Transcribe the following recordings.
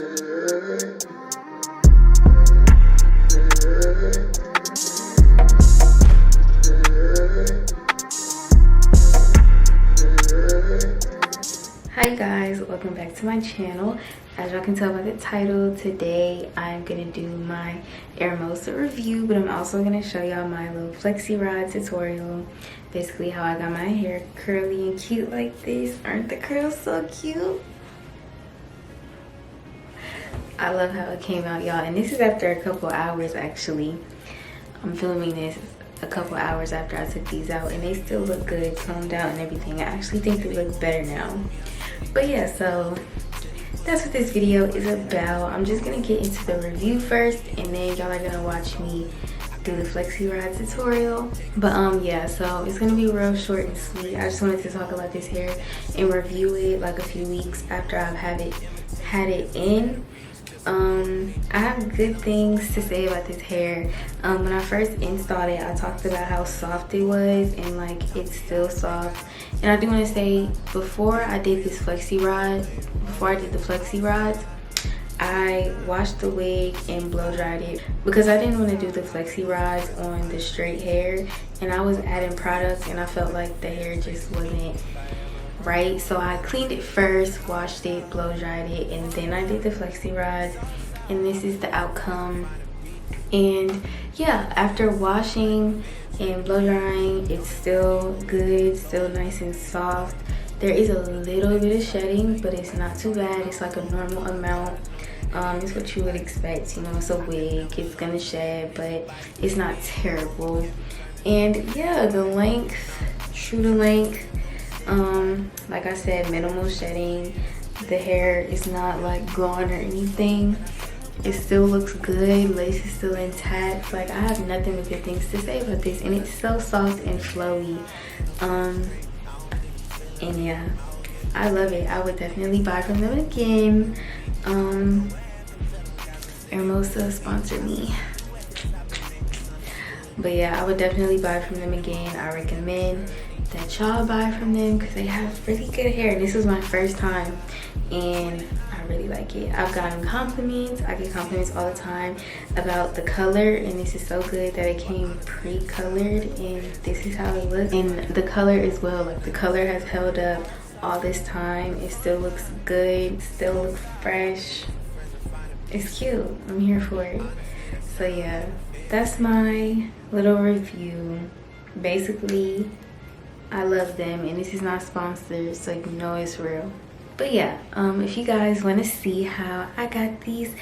Hi guys, welcome back to my channel. As y'all can tell by the title, today I'm gonna do my Hermosa review, but I'm also gonna show y'all my little flexi rod tutorial. Basically how I got my hair curly and cute like this. Aren't the curls so cute? I love how it came out, y'all, and this is after a couple hours. Actually, I'm filming this a couple hours after I took these out, and they still look good, combed out and everything. I actually think they look better now. But yeah, so that's what this video is about. I'm just gonna get into the review first, and then y'all are gonna watch me do the flexi rod tutorial. But yeah, so it's gonna be real short and sweet. I just wanted to talk about this hair and review it like a few weeks after I've had it in. I have good things to say about this hair. When I first installed it, I talked about how soft it was, and like it's still soft. And I do want to say, before I did the flexi rods, I washed the wig and blow dried it because I didn't want to do the flexi rods on the straight hair, and I was adding products and I felt like the hair just wasn't right. So I cleaned it first, washed it, blow dried it, and then I did the flexi rods, and this is the outcome. And yeah, after washing and blow drying, it's still good, still nice and soft. There is a little bit of shedding, but it's not too bad. It's like a normal amount. It's what you would expect, you know. It's a wig, it's gonna shed, but it's not terrible. And yeah, the length, true to length. Like I said, minimal shedding. The hair is not like gone or anything. It still looks good. Lace is still intact. Like, I have nothing but good things to say about this, and it's so soft and flowy. And yeah, I love it. I would definitely buy from them again. Hermosa sponsor me. But yeah, I would definitely buy from them again. I recommend that y'all buy from them because they have really good hair. And this was my first time, and I really like it. I've gotten compliments. I get compliments all the time about the color, and this is so good that it came pre-colored, and this is how it looks. And the color as well, like the color has held up all this time. It still looks good, still looks fresh. It's cute. I'm here for it. So yeah, that's my little review. Basically, I love them, and this is not sponsored, so you know it's real. But yeah, if you guys want to see how I got these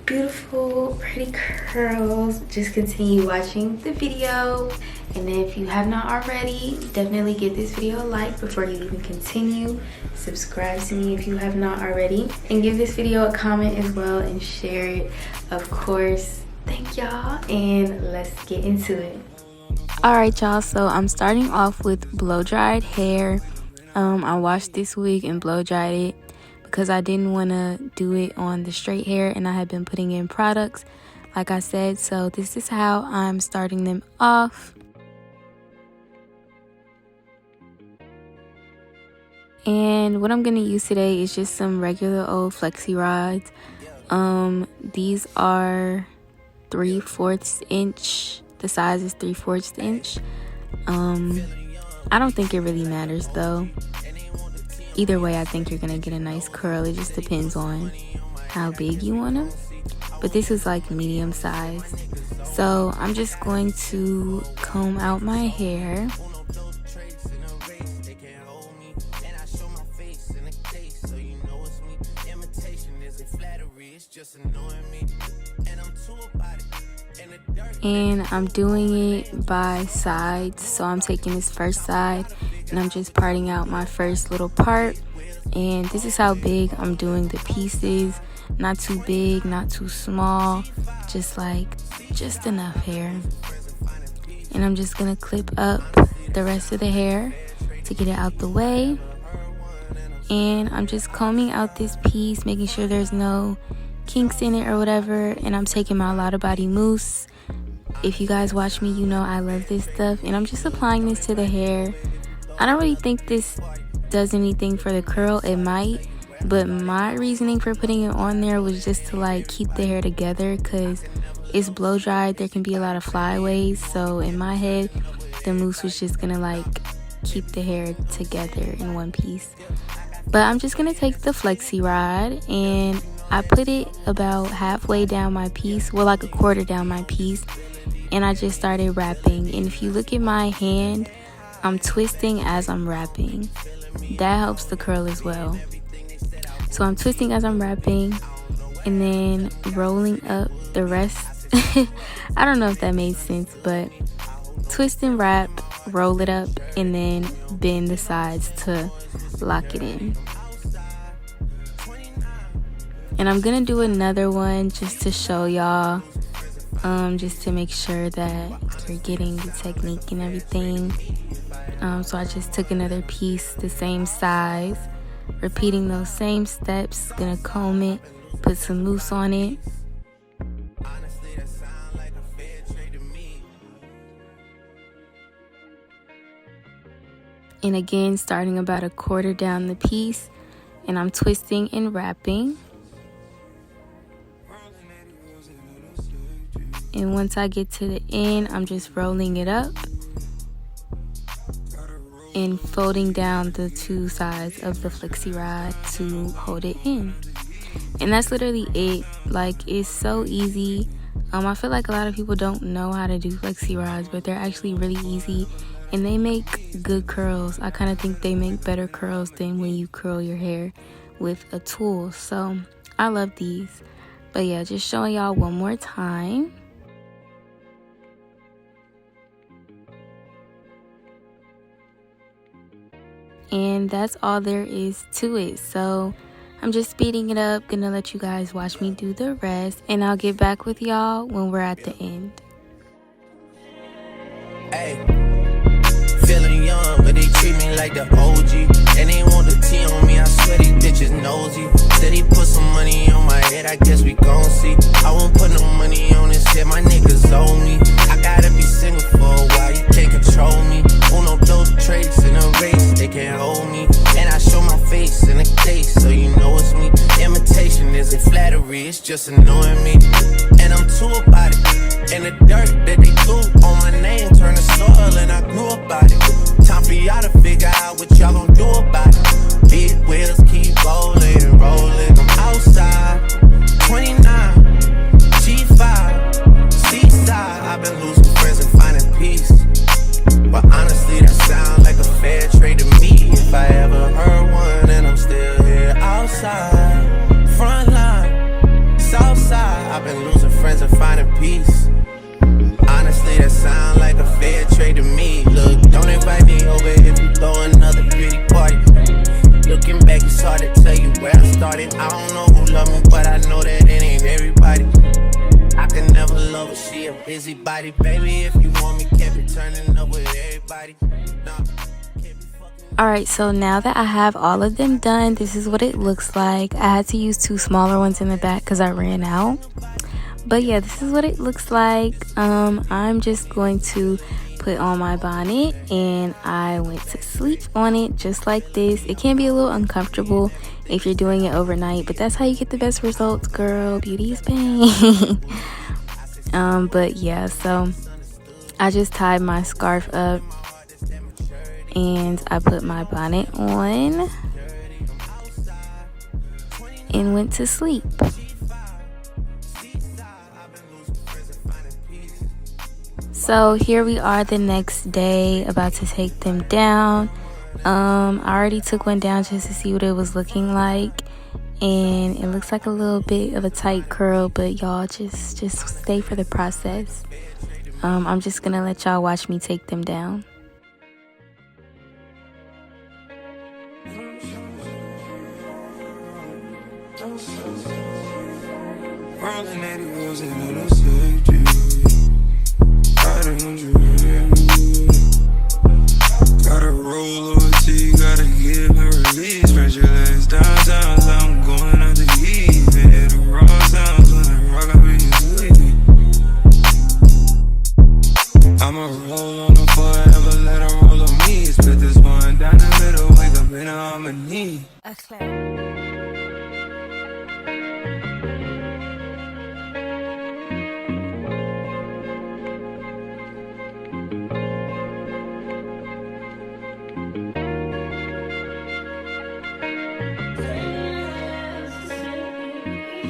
beautiful, pretty curls, just continue watching the video. And then if you have not already, definitely give this video a like before you even continue. Subscribe to me if you have not already, and give this video a comment as well and share it, of course. Thank y'all, and let's get into it. Alright y'all, so I'm starting off with blow dried hair. I washed this wig and blow dried it because I didn't want to do it on the straight hair, and I had been putting in products like I said. So this is how I'm starting them off. And what I'm going to use today is just some regular old flexi rods. These are 3/4 inch. The size is 3/4 inch. I don't think it really matters though. Either way, I think you're gonna get a nice curl. It just depends on how big you want them. But this is like medium size. So I'm just going to comb out my hair. And I'm doing it by sides. So I'm taking this first side and I'm just parting out my first little part. And this is how big I'm doing the pieces. Not too big, not too small. Just enough hair. And I'm just gonna clip up the rest of the hair to get it out the way. And I'm just combing out this piece, making sure there's no kinks in it or whatever. And I'm taking my Lotta Body mousse. If you guys watch me, you know I love this stuff. And I'm just applying this to the hair. I don't really think this does anything for the curl. It might, But my reasoning for putting it on there was just to like keep the hair together, because it's blow dried. There can be a lot of flyaways. So in my head, the mousse was just gonna like keep the hair together in one piece. But I'm just gonna take the Flexi rod and I put it about halfway down my piece, well, like a quarter down my piece, and I just started wrapping. And if you look at my hand, I'm twisting as I'm wrapping. That helps the curl as well. So I'm twisting as I'm wrapping and then rolling up the rest. I don't know if that made sense, but twist and wrap, roll it up, and then bend the sides to lock it in. And I'm gonna do another one just to show y'all, just to make sure that you're getting the technique and everything. So I just took another piece the same size, repeating those same steps. Gonna comb it, put some mousse on it. And again, starting about a quarter down the piece, and I'm twisting and wrapping. And once I get to the end, I'm just rolling it up and folding down the two sides of the Flexi rod to hold it in. And that's literally it. Like, it's so easy. I feel like a lot of people don't know how to do Flexi rods, but they're actually really easy and they make good curls. I kind of think they make better curls than when you curl your hair with a tool. So I love these. But yeah, just showing y'all one more time. And that's all there is to it. So I'm just speeding it up, gonna let you guys watch me do the rest, and I'll get back with y'all when we're at the end. Hey, feeling young, but they treat me like the OG. And they want the T on me, I swear these bitches nosy. Said he put some money on my head, I guess we gon' see. I won't put no money on this shit, my niggas owe me. I gotta be single for a while, you can't control me. Uno, those traits in a race, they can't hold me. And I show my face in a case, so you know it's me. Imitation isn't flattery, it's just annoying me. And I'm too about it. And the dirt that they threw on my name turned to soil, and I grew about it. Time for y'all to figure out what y'all gon' do about it. Big wheels keep rolling, rolling. I'm outside, 29, G5, seaside. I've been losing friends and finding peace. But honestly, that sounds like a fair trade to me. If I ever heard one, and I'm still here outside. Front line, south side. I've been losing friends and finding peace. Honestly, that sounds like a fair trade to me. Look, don't invite me over if you throw another pretty party. Looking back, it's hard to tell you where I started. I don't know who loved me, but I know that it ain't everybody. I can never love her, she a busybody. Baby, if you want me, can't be turning up with everybody. Nah. Alright, so now that I have all of them done, this is what it looks like. I had to use two smaller ones in the back because I ran out. But yeah, this is what it looks like. I'm just going to put on my bonnet, and I went to sleep on it just like this. It can be a little uncomfortable if you're doing it overnight, but that's how you get the best results, girl. Beauty is pain. But yeah, so I just tied my scarf up and I put my bonnet on and went to sleep. So here we are the next day, about to take them down. I already took one down just to see what it was looking like, and it looks like a little bit of a tight curl, but y'all just stay for the process. I'm just gonna let y'all watch me take them down. Gotta roll over T, gotta give my release. Spread your legs downtown, so I'm going out to eat. Hit the raw sounds when I rock, I be asleep. I'ma roll on the forever, let her roll on me. Split this one down the middle, wake up in harmony.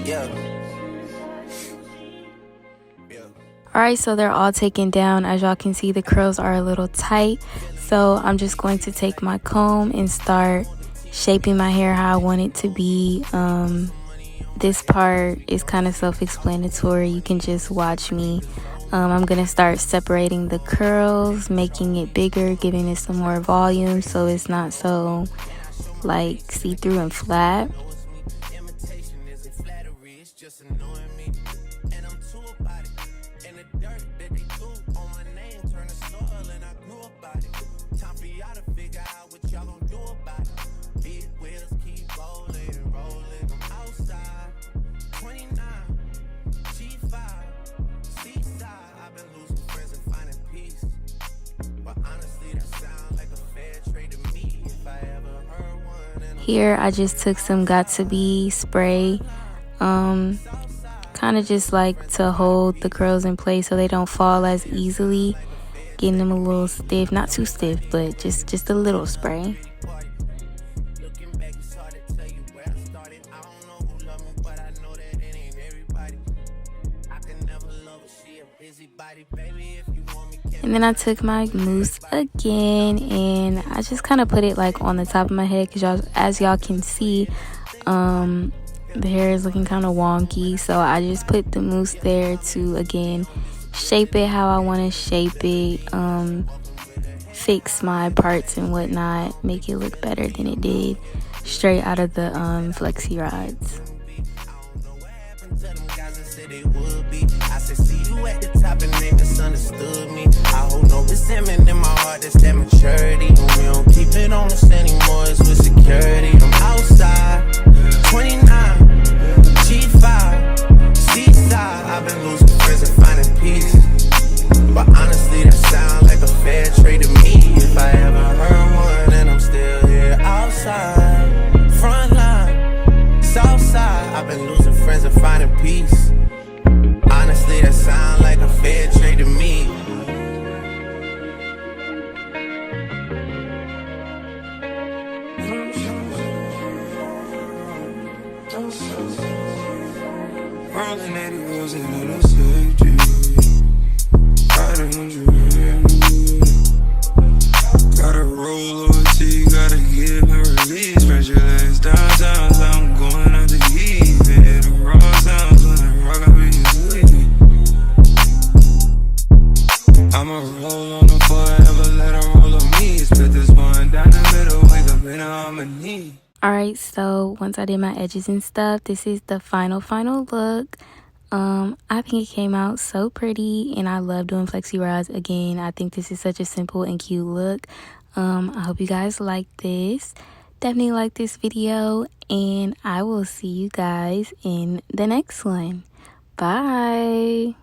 Yeah. Alright, so they're all taken down. As y'all can see, the curls are a little tight. So I'm just going to take my comb and start shaping my hair how I want it to be. This part is kind of self-explanatory. You can just watch me. I'm going to start separating the curls, making it bigger, giving it some more volume so it's not so like see-through and flat. Here I just took some Got To Be spray, kind of just like to hold the curls in place so they don't fall as easily, getting them a little stiff, not too stiff, but just a little spray. And then I took my mousse again and I just kind of put it like on the top of my head because as y'all can see, the hair is looking kind of wonky. So I just put the mousse there to, again, shape it how I want to shape it, fix my parts and whatnot, make it look better than it did straight out of the Flexi rods. At the top and they misunderstood me. I hold no resentment in my heart, that's that maturity. And we don't keep it on us anymore, it's with security. I'm outside, 29, G5, seaside. I've been losing friends and finding peace. But honestly, that sound like a fair trade to me. If I ever heard one, then I'm still here outside. Front line, south side. I've been losing friends and finding peace. Honestly, that sound like a fair trade to me. Rolling 80 rolls and it'll save you. Riding on you. Gotta roll over to you, gotta give my release. Spread your legs downtown, so I'm going out to eat. The raw sounds when I rock, I be I'ma roll on the forever, let her roll on me. Split this one down the middle, wake up in harmony. Alright, so once I did my edges and stuff, this is the final look. I think it came out so pretty and I love doing flexi rods again. I think this is such a simple and cute look. I hope you guys like this. Definitely like this video and I will see you guys in the next one. Bye.